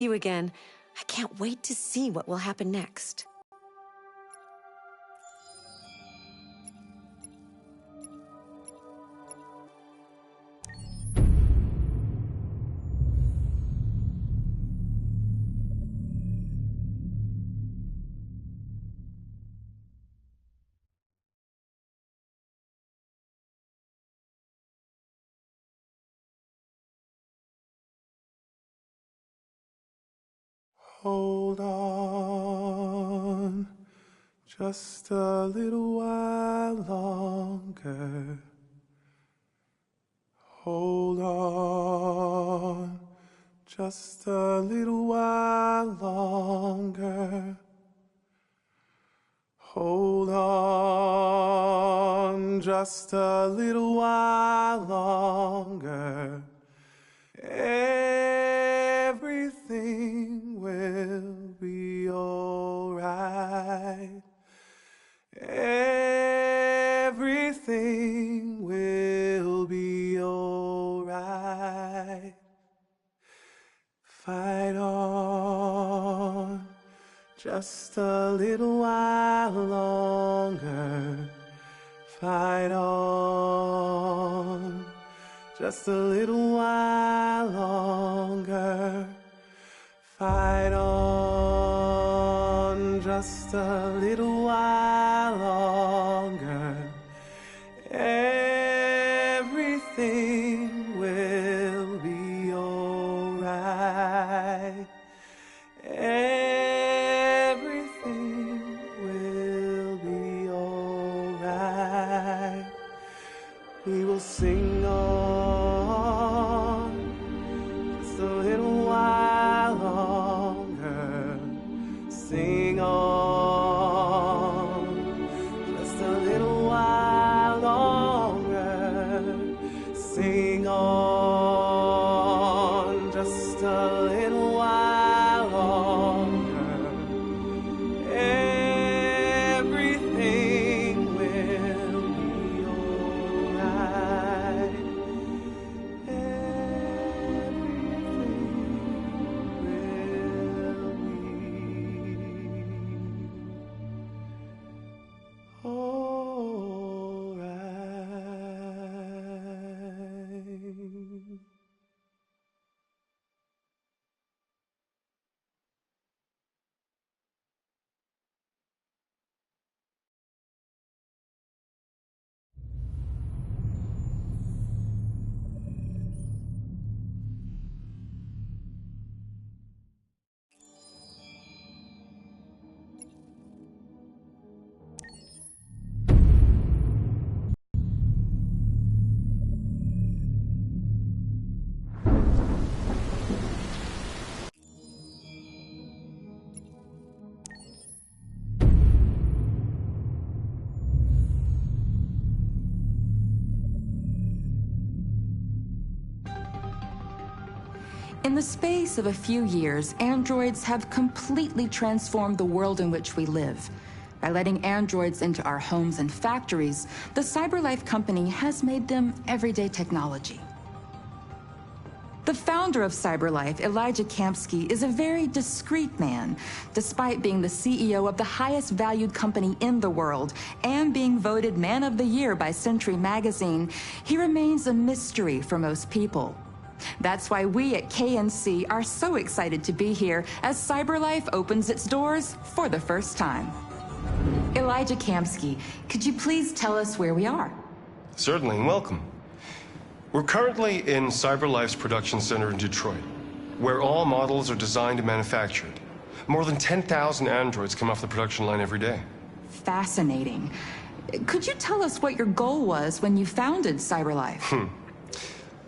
You again. I can't wait to see what will happen next. Hold on, just a little while longer. Hold on, just a little while longer. Hold on, just a little while longer. Everything will be alright. Everything will be alright. Fight on, just a little while longer. Fight on, just a little while longer. Fight on, just a little while longer. Everything will be alright. Everything will be alright. We will sing on just a little while longer. Sing on just a little while longer. Sing on just a little while longer. Everything will be alright. In the space of a few years, androids have completely transformed the world in which we live. By letting androids into our homes and factories, the CyberLife company has made them everyday technology. The founder of CyberLife, Elijah Kamsky, is a very discreet man. Despite being the CEO of the highest valued company in the world and being voted Man of the Year by Century Magazine, he remains a mystery for most people. That's why we at KNC are so excited to be here as CyberLife opens its doors for the first time. Elijah Kamsky, could you please tell us where we are? Certainly, and welcome. We're currently in CyberLife's production center in Detroit, where all models are designed and manufactured. More than 10,000 androids come off the production line every day. Fascinating. Could you tell us what your goal was when you founded CyberLife?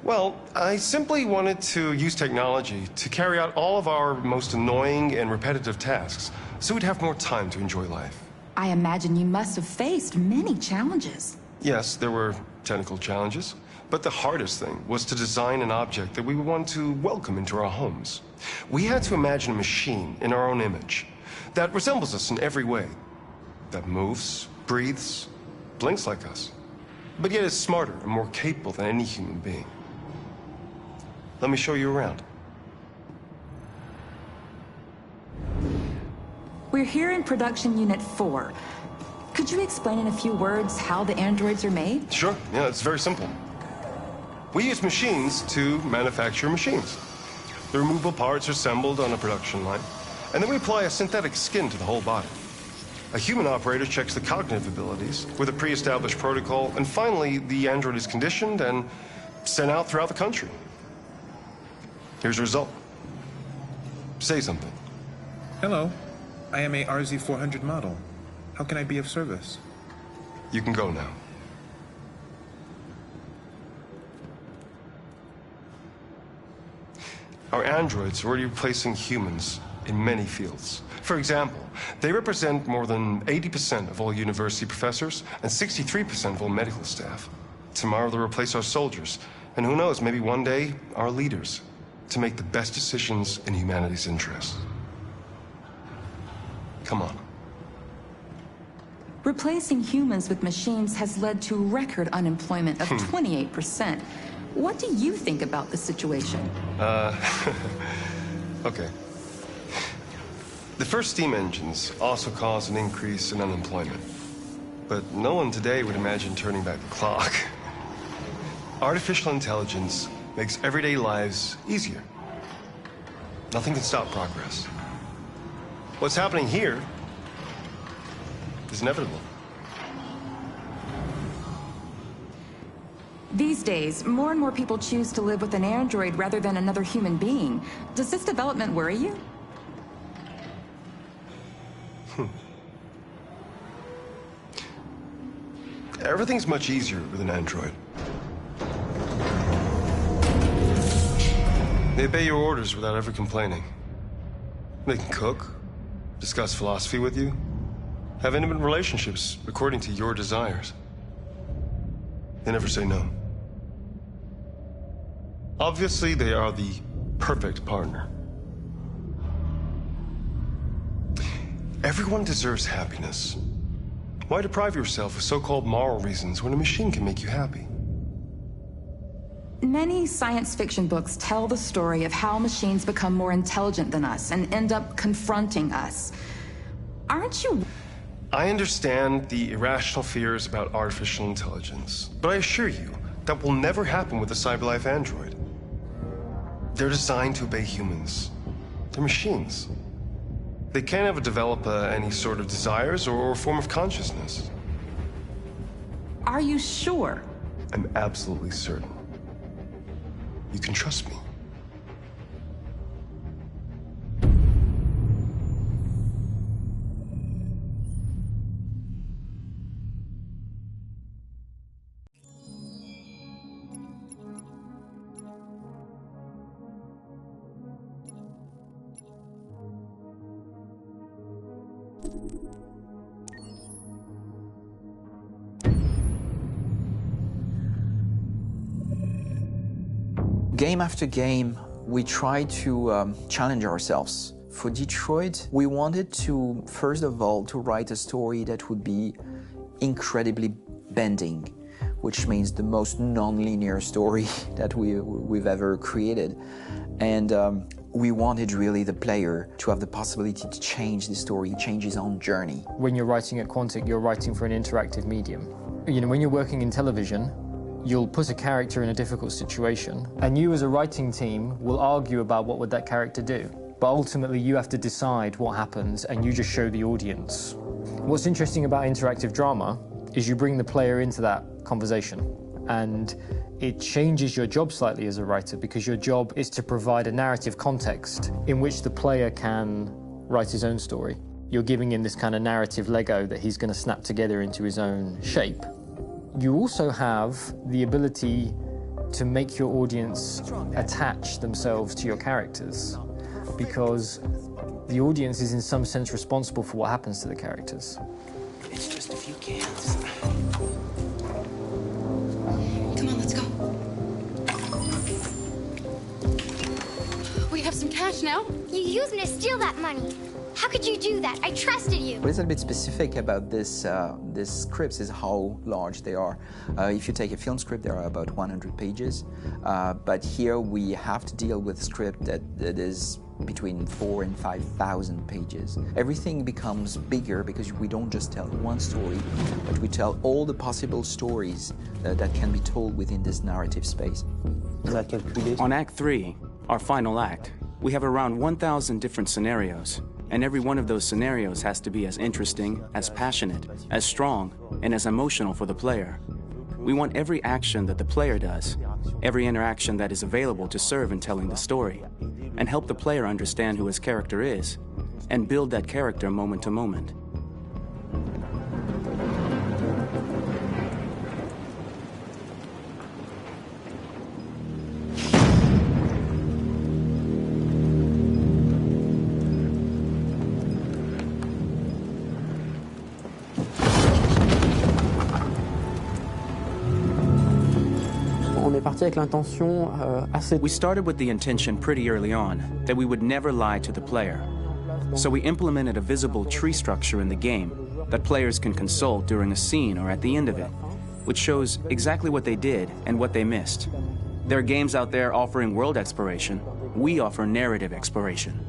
Well, I simply wanted to use technology to carry out all of our most annoying and repetitive tasks, so we'd have more time to enjoy life. I imagine you must have faced many challenges. Yes, there were technical challenges, but the hardest thing was to design an object that we would want to welcome into our homes. We had to imagine a machine in our own image that resembles us in every way, that moves, breathes, blinks like us, but yet is smarter and more capable than any human being. Let me show you around. We're here in Production Unit 4. Could you explain in a few words how the androids are made? Sure. Yeah, it's very simple. We use machines to manufacture machines. The removable parts are assembled on a production line, and then we apply a synthetic skin to the whole body. A human operator checks the cognitive abilities with a pre-established protocol, and finally, the android is conditioned and sent out throughout the country. Here's the result. Say something. Hello. I am a RZ400 model. How can I be of service? You can go now. Our androids are already replacing humans in many fields. For example, they represent more than 80% of all university professors and 63% of all medical staff. Tomorrow they'll replace our soldiers, and who knows, maybe one day, our leaders, to make the best decisions in humanity's interest. Come on. Replacing humans with machines has led to record unemployment of 28%. What do you think about the situation? Okay. The first steam engines also caused an increase in unemployment. But no one today would imagine turning back the clock. Artificial intelligence makes everyday lives easier. Nothing can stop progress. What's happening here is inevitable. These days, more and more people choose to live with an android rather than another human being. Does this development worry you? Everything's much easier with an android. They obey your orders without ever complaining. They can cook, discuss philosophy with you, have intimate relationships according to your desires. They never say no. Obviously, they are the perfect partner. Everyone deserves happiness. Why deprive yourself of so-called moral reasons when a machine can make you happy? Many science fiction books tell the story of how machines become more intelligent than us and end up confronting us. Aren't you? I understand the irrational fears about artificial intelligence, but I assure you that will never happen with a CyberLife android. They're designed to obey humans. They're machines. They can't ever develop any sort of desires or form of consciousness. Are you sure? I'm absolutely certain. You can trust me. Game after game, we try to challenge ourselves. For Detroit, we wanted to, first of all, to write a story that would be incredibly bending, which means the most non-linear story that we've ever created. And we wanted really the player to have the possibility to change the story, change his own journey. When you're writing at Quantic, you're writing for an interactive medium. You know, when you're working in television, you'll put a character in a difficult situation, and you as a writing team will argue about what would that character do. But ultimately, you have to decide what happens, and you just show the audience. What's interesting about interactive drama is you bring the player into that conversation, and it changes your job slightly as a writer, because your job is to provide a narrative context in which the player can write his own story. You're giving him this kind of narrative Lego that he's going to snap together into his own shape. You also have the ability to make your audience attach themselves to your characters, because the audience is in some sense responsible for what happens to the characters. It's just a few cans. Come on, let's go. We have some cash now. You used me to steal that money. How could you do that? I trusted you. What is a bit specific about these scripts is how large they are. If you take a film script, there are about 100 pages. But here we have to deal with a script that is between 4,000 and 5,000 pages. Everything becomes bigger because we don't just tell one story, but we tell all the possible stories that can be told within this narrative space. On Act 3, our final act, we have around 1,000 different scenarios, and every one of those scenarios has to be as interesting, as passionate, as strong, and as emotional for the player. We want every action that the player does, every interaction that is available to serve in telling the story, and help the player understand who his character is, and build that character moment to moment. We started with the intention pretty early on that we would never lie to the player. So we implemented a visible tree structure in the game that players can consult during a scene or at the end of it, which shows exactly what they did and what they missed. There are games out there offering world exploration. We offer narrative exploration.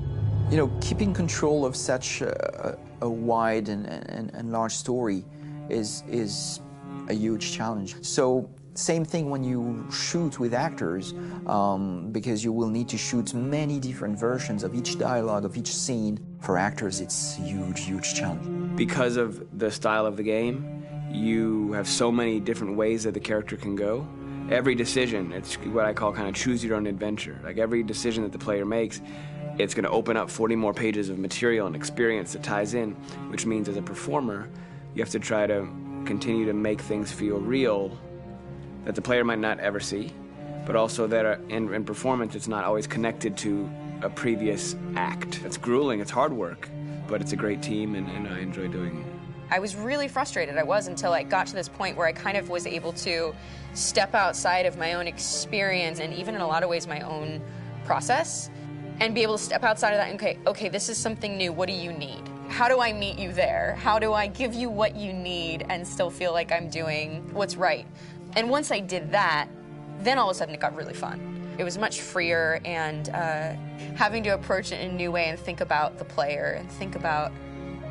You know, keeping control of such a wide and large story is a huge challenge. So same thing when you shoot with actors, because you will need to shoot many different versions of each dialogue, of each scene. For actors, it's a huge, huge challenge. Because of the style of the game, you have so many different ways that the character can go. Every decision, it's what I call kind of choose your own adventure. Like every decision that the player makes, it's going to open up 40 more pages of material and experience that ties in, which means as a performer, you have to try to continue to make things feel real that the player might not ever see, but also that in performance it's not always connected to a previous act. It's grueling, it's hard work, but it's a great team and I enjoy doing it. I was really frustrated, I was, until I got to this point where I kind of was able to step outside of my own experience and even in a lot of ways my own process and be able to step outside of that and okay, this is something new, what do you need? How do I meet you there? How do I give you what you need and still feel like I'm doing what's right? And once I did that, then all of a sudden it got really fun. It was much freer and having to approach it in a new way and think about the player and think about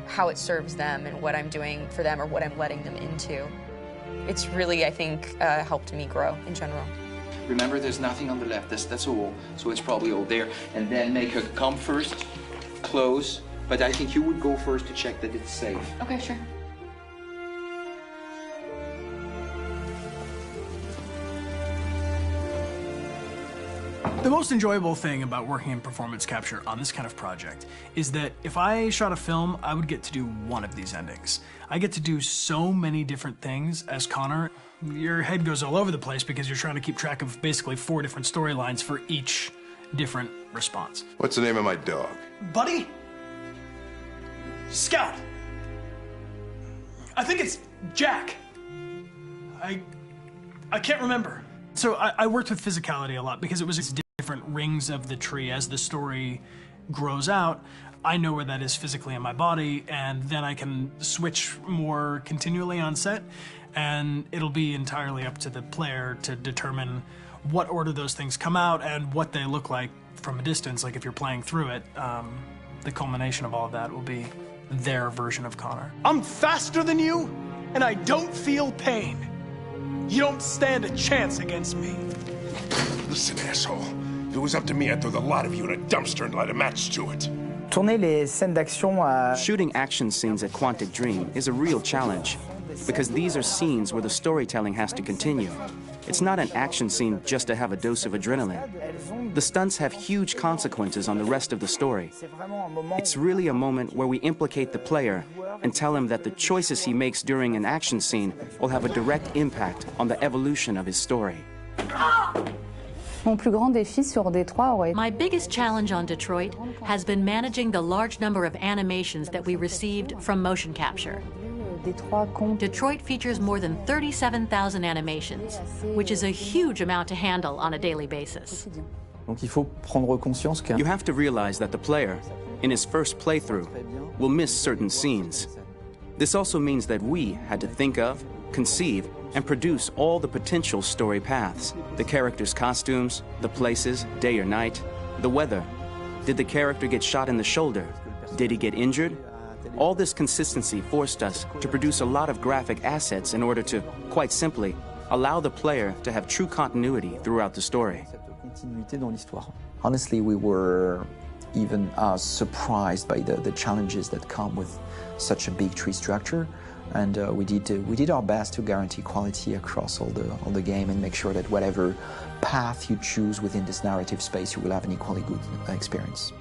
how it serves them and what I'm doing for them or what I'm letting them into. It's really, I think, helped me grow in general. Remember, there's nothing on the left, that's all, so it's probably all there. And then make her come first, close, but I think you would go first to check that it's safe. Okay, sure. The most enjoyable thing about working in performance capture on this kind of project is that if I shot a film, I would get to do one of these endings. I get to do so many different things as Connor. Your head goes all over the place because you're trying to keep track of basically 4 different storylines for each different response. What's the name of my dog? Buddy? Scout. I think it's Jack. I can't remember. So I worked with physicality a lot because it was different rings of the tree. As the story grows out, I know where that is physically in my body, and then I can switch more continually on set, and it'll be entirely up to the player to determine what order those things come out and what they look like from a distance. Like if you're playing through it, the culmination of all of that will be their version of Connor. I'm faster than you, and I don't feel pain. You don't stand a chance against me. Listen, asshole. If it was up to me, I'd throw the lot of you in a dumpster and light a match to it. Shooting action scenes at Quantic Dream is a real challenge, because these are scenes where the storytelling has to continue. It's not an action scene just to have a dose of adrenaline. The stunts have huge consequences on the rest of the story. It's really a moment where we implicate the player and tell him that the choices he makes during an action scene will have a direct impact on the evolution of his story. My biggest challenge on Detroit has been managing the large number of animations that we received from motion capture. Detroit features more than 37,000 animations, which is a huge amount to handle on a daily basis. You have to realize that the player, in his first playthrough, will miss certain scenes. This also means that we had to think of, conceive, and produce all the potential story paths, the characters' costumes, the places, day or night, the weather, Did the character get shot in the shoulder? Did he get injured? All this consistency forced us to produce a lot of graphic assets in order to, quite simply, allow the player to have true continuity throughout the story. Honestly, we were even surprised by the challenges that come with such a big tree structure, and we did our best to guarantee quality across all the game and make sure that whatever path you choose within this narrative space, you will have an equally good experience.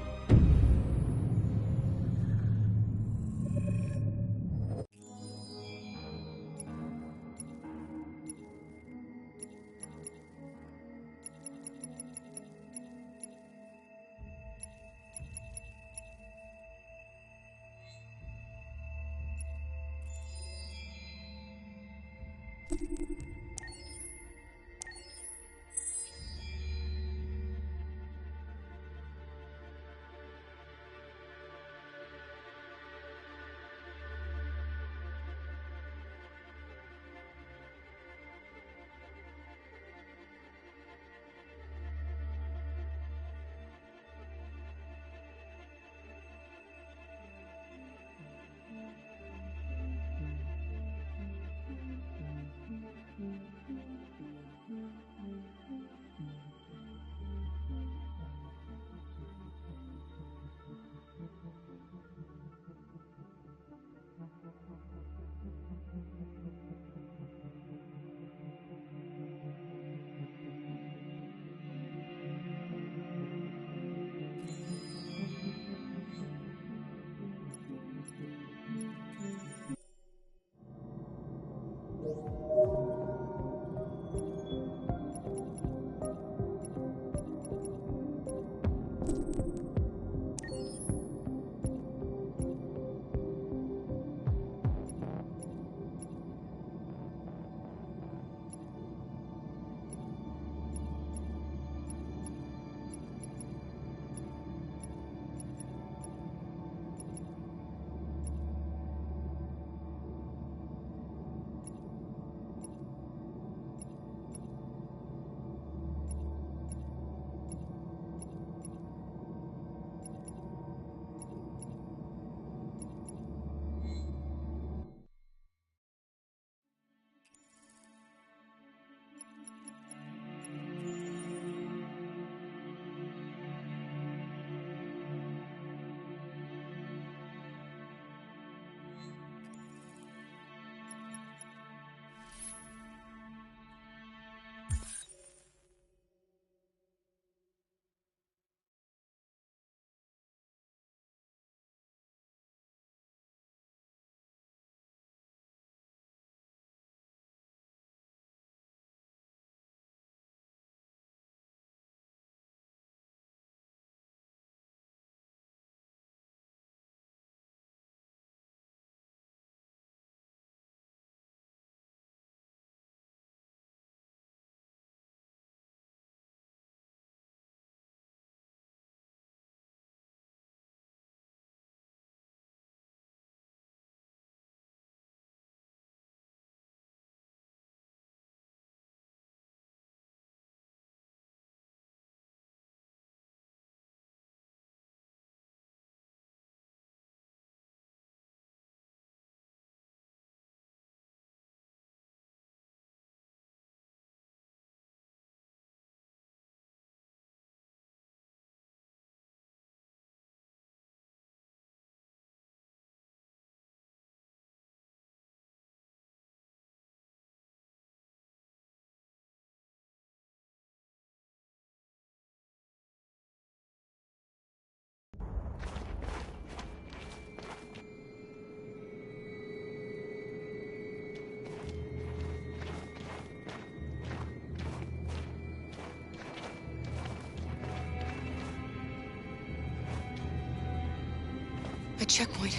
A checkpoint.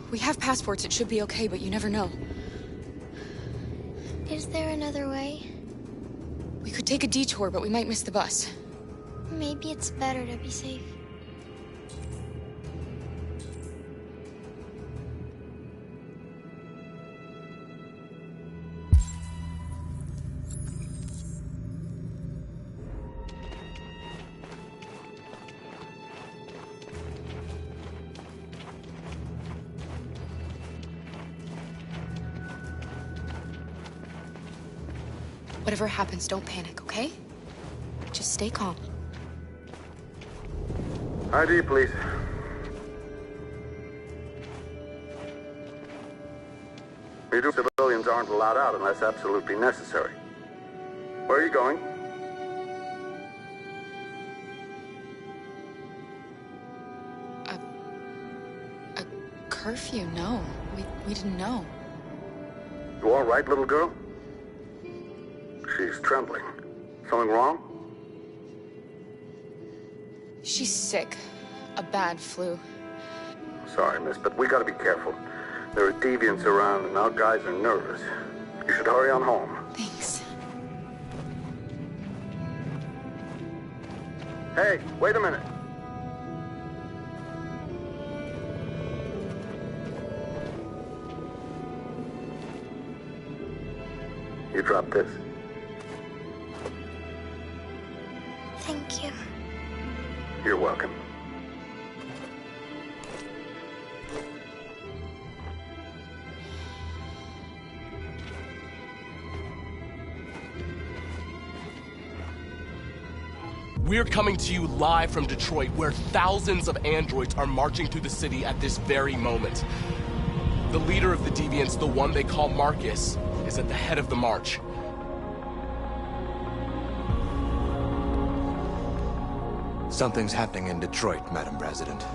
We have passports, it should be okay, but you never know. Is there another way? We could take a detour, but we might miss the bus. Maybe it's better to be safe. Whatever happens, don't panic, okay? Just stay calm. ID, please. Civilians aren't allowed out unless absolutely necessary. Where are you going? A curfew? No. We didn't know. You all right, little girl? She's trembling. Something wrong? She's sick. A bad flu. Sorry, miss, but we gotta be careful. There are deviants around and our guys are nervous. You should hurry on home. Thanks. Hey, wait a minute. You dropped this. Thank you. You're welcome. We're coming to you live from Detroit, where thousands of androids are marching through the city at this very moment. The leader of the deviants, the one they call Marcus, is at the head of the march. Something's happening in Detroit, Madam President.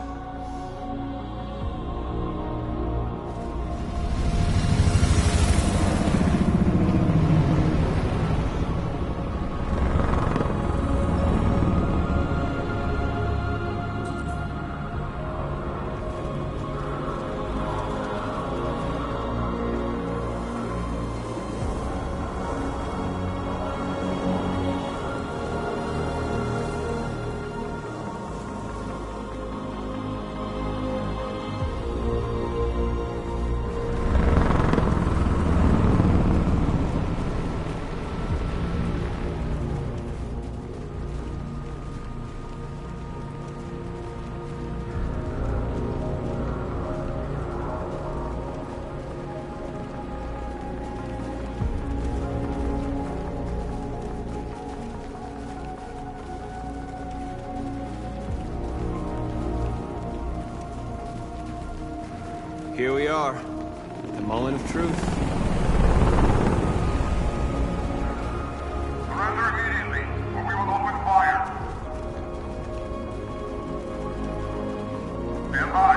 Here we are, the moment of truth. Surrender immediately, or we will open fire. Stand by.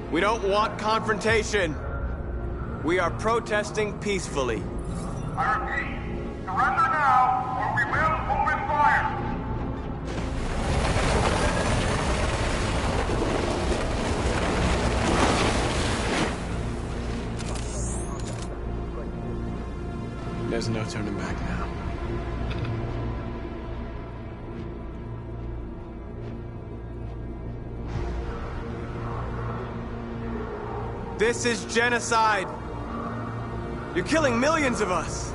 We don't want confrontation. We are protesting peacefully. I repeat, surrender now, or we will open fire. There's no turning back now. This is genocide. You're killing millions of us.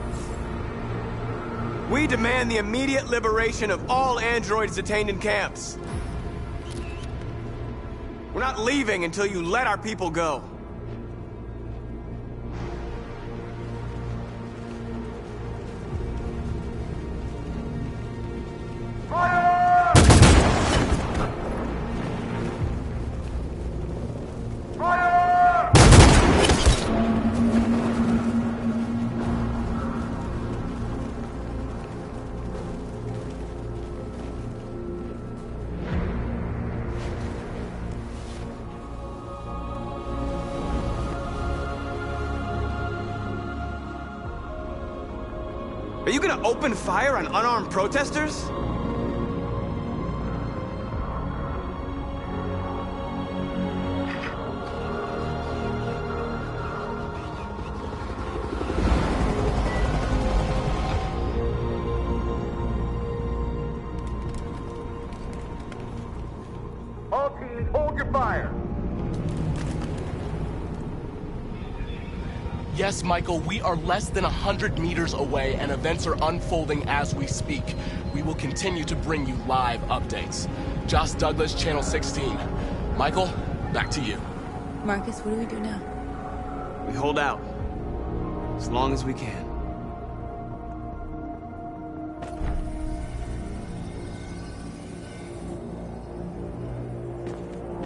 We demand the immediate liberation of all androids detained in camps. We're not leaving until you let our people go. Are you gonna open fire on unarmed protesters? All teams, hold your fire. Yes, Michael, we are less than 100 meters away and events are unfolding as we speak. We will continue to bring you live updates. Josh Douglas, Channel 16. Michael, back to you. Marcus, what do we do now? We hold out. As long as we can.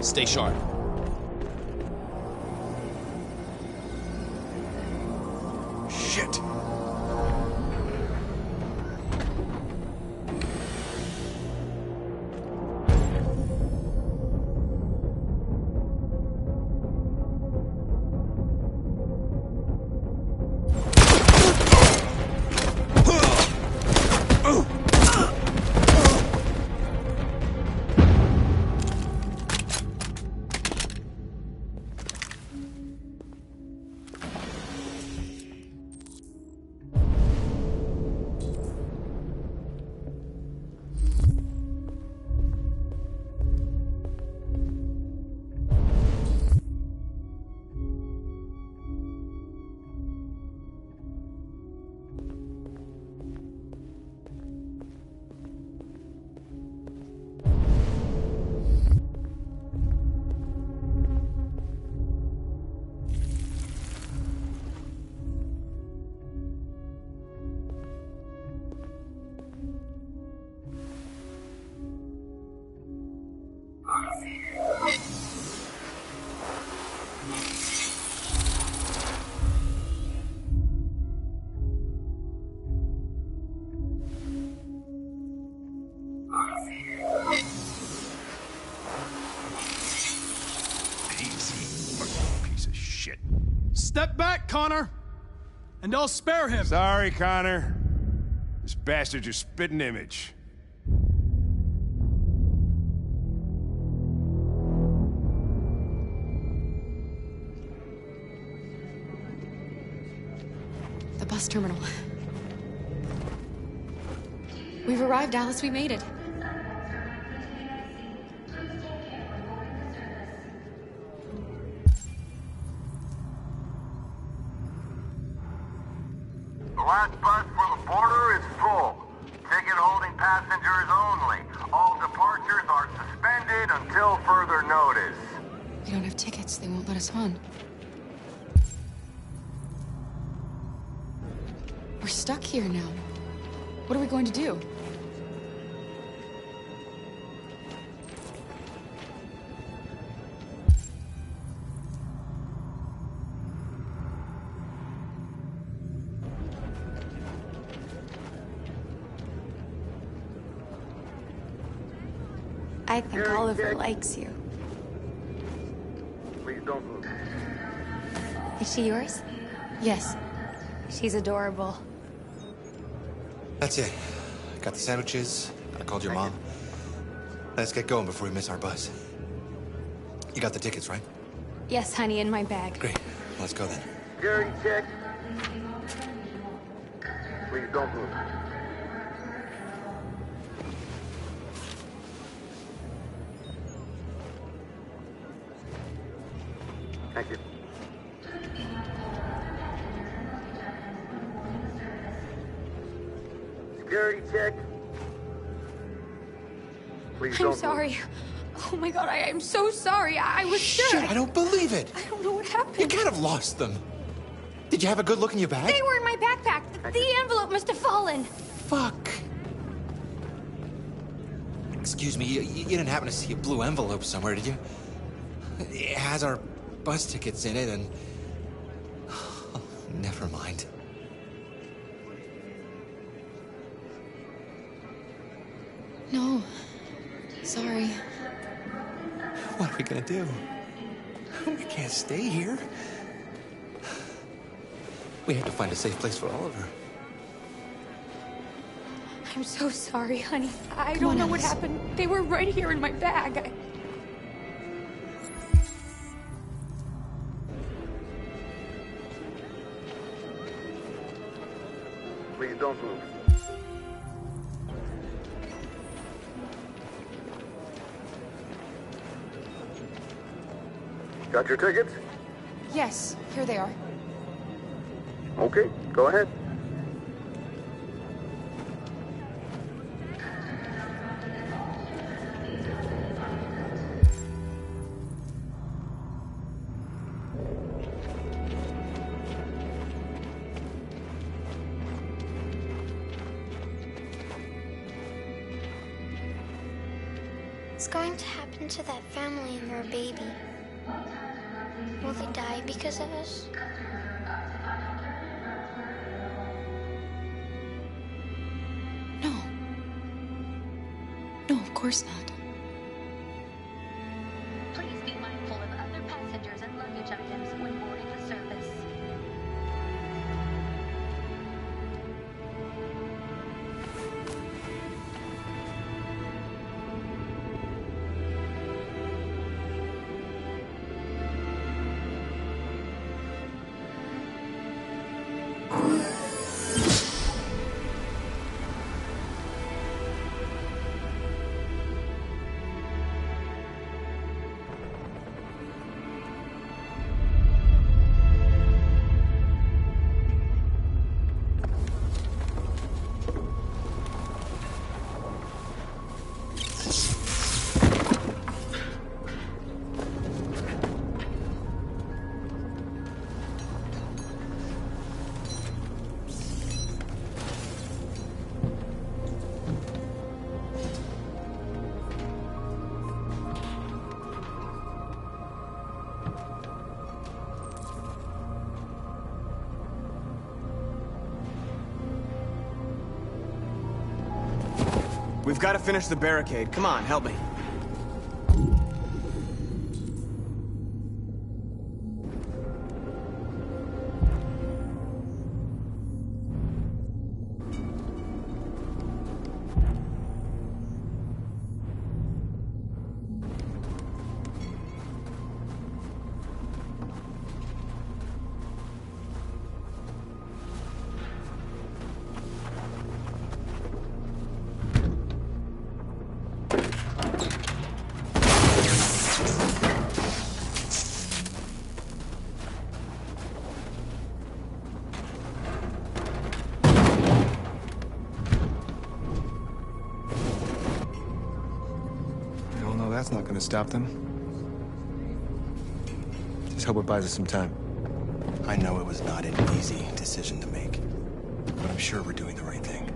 Stay sharp. Shit! Step back, Connor, and I'll spare him. Sorry, Connor. This bastard's your spitting image. The bus terminal. We've arrived, Alice. We made it. The last bus for the border is full. Ticket-holding passengers only. All departures are suspended until further notice. We don't have tickets. They won't let us on. We're stuck here now. What are we going to do? I think Oliver likes you. Please don't move. Is she yours? Yes. She's adorable. That's it. Got the sandwiches. I called your mom. Let's get going before we miss our bus. You got the tickets, right? Yes, honey, in my bag. Great. Let's go then. Security check. Please don't move. Thank you. Security check. Please don't I'm sorry. Oh my god, I am so sorry. I was sure. Shit, I don't believe it. I don't know what happened. You can't have lost them. Did you have a good look in your bag? They were in my backpack. The envelope must have fallen. Fuck. Excuse me, you didn't happen to see a blue envelope somewhere, did you? It has our bus tickets in it and... Oh, never mind. No. Sorry. What are we gonna do? We can't stay here. We have to find a safe place for Oliver. I'm so sorry, honey. I Come don't on, know what Alice. happened. They were right here in my bag. Please don't move. Got your tickets? Yes, here they are. Okay, go ahead. What's going to happen to that family and their baby? Will they die because of us? No. No, of course not. Please be mindful of other passengers and luggage items when boarding the service. We've got to finish the barricade. Come on, help me. That's not gonna stop them. Just hope it buys us some time. I know it was not an easy decision to make, but I'm sure we're doing the right thing.